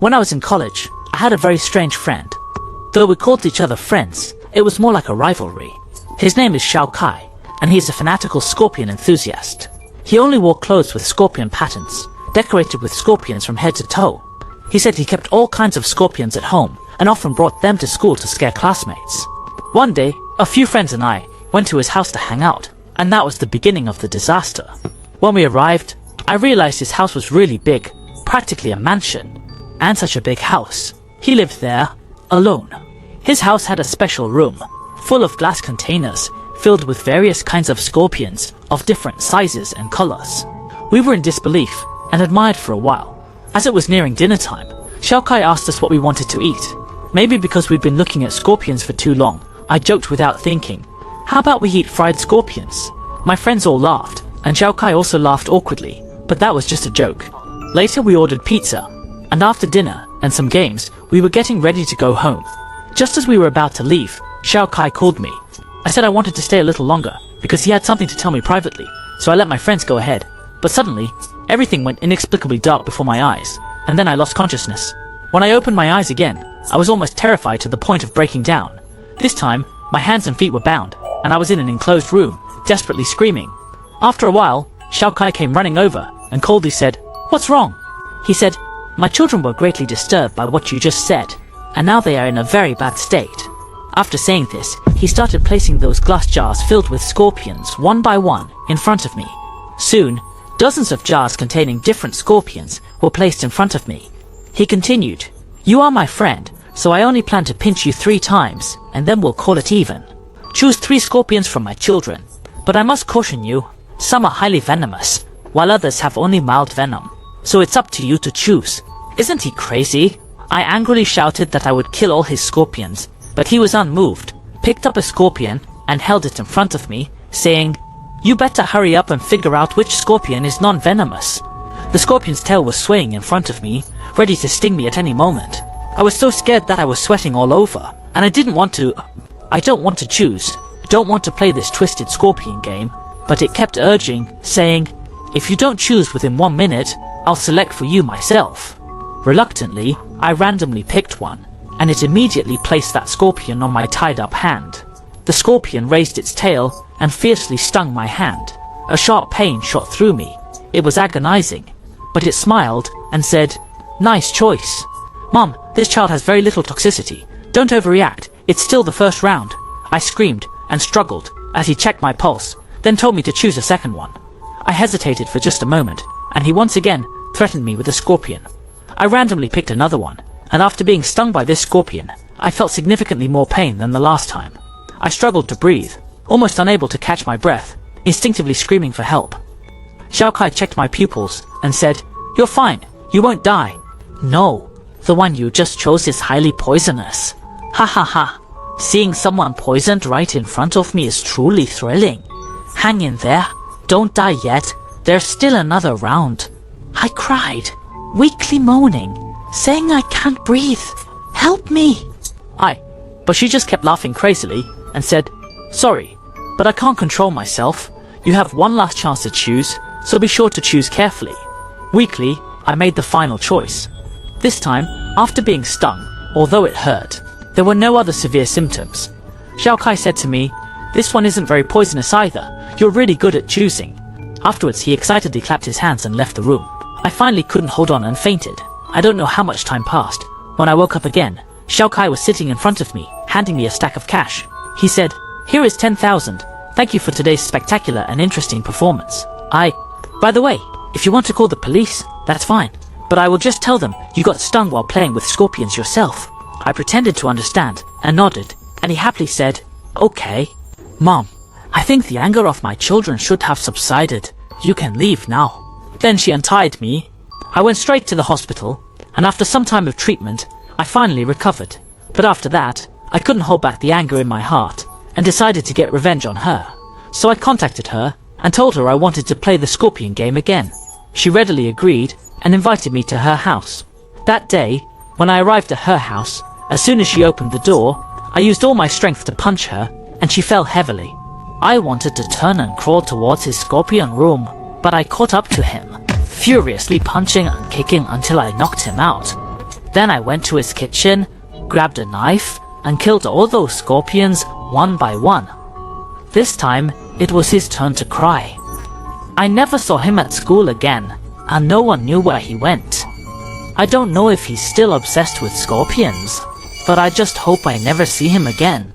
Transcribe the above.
When I was in college, I had a very strange friend. Though we called each other friends, it was more like a rivalry. His name is Xiao Kai, and he is a fanatical scorpion enthusiast. He only wore clothes with scorpion patterns, decorated with scorpions from head to toe. He said he kept all kinds of scorpions at home, and often brought them to school to scare classmates. One day, a few friends and I went to his house to hang out, and that was the beginning of the disaster. When we arrived, I realized his house was really big, practically a mansion. And such a big house. He lived there, alone. His house had a special room, full of glass containers, filled with various kinds of scorpions of different sizes and colors. We were in disbelief, and admired for a while. As it was nearing dinner time, Xiao Kai asked us what we wanted to eat. Maybe because we'd been looking at scorpions for too long, I joked without thinking, "How about we eat fried scorpions?" My friends all laughed, and Xiao Kai also laughed awkwardly, but that was just a joke. Later we ordered pizza, and after dinner and some games, we were getting ready to go home. Just as we were about to leave, Xiao Kai called me. I said I wanted to stay a little longer, because he had something to tell me privately, so I let my friends go ahead. But suddenly, everything went inexplicably dark before my eyes, and then I lost consciousness. When I opened my eyes again, I was almost terrified to the point of breaking down. This time, my hands and feet were bound, and I was in an enclosed room, desperately screaming. After a while, Xiao Kai came running over, and coldly said, "What's wrong?" He said, "My children were greatly disturbed by what you just said, and now they are in a very bad state." After saying this, he started placing those glass jars filled with scorpions one by one in front of me. Soon, dozens of jars containing different scorpions were placed in front of me. He continued, "You are my friend, so I only plan to pinch you 3 times, and then we'll call it even. Choose 3 scorpions from my children, but I must caution you, some are highly venomous, while others have only mild venom, so it's up to you to choose." Isn't he crazy? I angrily shouted that I would kill all his scorpions, but he was unmoved, picked up a scorpion, and held it in front of me, saying, "You better hurry up and figure out which scorpion is non-venomous." The scorpion's tail was swaying in front of me, ready to sting me at any moment. I was so scared that I was sweating all over, and I don't want to choose, don't want to play this twisted scorpion game, but it kept urging, saying, "If you don't choose within 1 minute, I'll select for you myself." Reluctantly, I randomly picked one, and it immediately placed that scorpion on my tied-up hand. The scorpion raised its tail and fiercely stung my hand. A sharp pain shot through me. It was agonizing, but it smiled and said, "Nice choice. Mom, this child has very little toxicity. Don't overreact, it's still the first round." I screamed and struggled as he checked my pulse, then told me to choose a second one. I hesitated for just a moment, and he once again threatened me with a scorpion. I randomly picked another one, and after being stung by this scorpion, I felt significantly more pain than the last time. I struggled to breathe, almost unable to catch my breath, instinctively screaming for help. Xiao Kai checked my pupils and said, "You're fine, you won't die." "No, the one you just chose is highly poisonous. Ha ha ha. Seeing someone poisoned right in front of me is truly thrilling. Hang in there, don't die yet, there's still another round." I cried, weakly moaning, saying I can't breathe. "Help me!" But she just kept laughing crazily and said, "Sorry, but I can't control myself. You have one last chance to choose, so be sure to choose carefully." Weakly, I made the final choice. This time, after being stung, although it hurt, there were no other severe symptoms. Xiao Kai said to me, "This one isn't very poisonous either. You're really good at choosing." Afterwards, he excitedly clapped his hands and left the room. I finally couldn't hold on and fainted. I don't know how much time passed. When I woke up again, Xiao Kai was sitting in front of me, handing me a stack of cash. He said, "Here is 10,000. Thank you for today's spectacular and interesting performance." By the way, if you want to call the police, that's fine, but I will just tell them you got stung while playing with scorpions yourself." I pretended to understand and nodded, and he happily said, "Okay. Mom, I think the anger of my children should have subsided. You can leave now." Then she untied me. I went straight to the hospital, and after some time of treatment, I finally recovered. But after that, I couldn't hold back the anger in my heart, and decided to get revenge on her. So I contacted her, and told her I wanted to play the scorpion game again. She readily agreed, and invited me to her house. That day, when I arrived at her house, as soon as she opened the door, I used all my strength to punch her, and she fell heavily. I wanted to turn and crawl towards his scorpion room, but I caught up to him, furiously punching and kicking until I knocked him out. Then I went to his kitchen, grabbed a knife, and killed all those scorpions one by one. This time, it was his turn to cry. I never saw him at school again, and no one knew where he went. I don't know if he's still obsessed with scorpions, but I just hope I never see him again.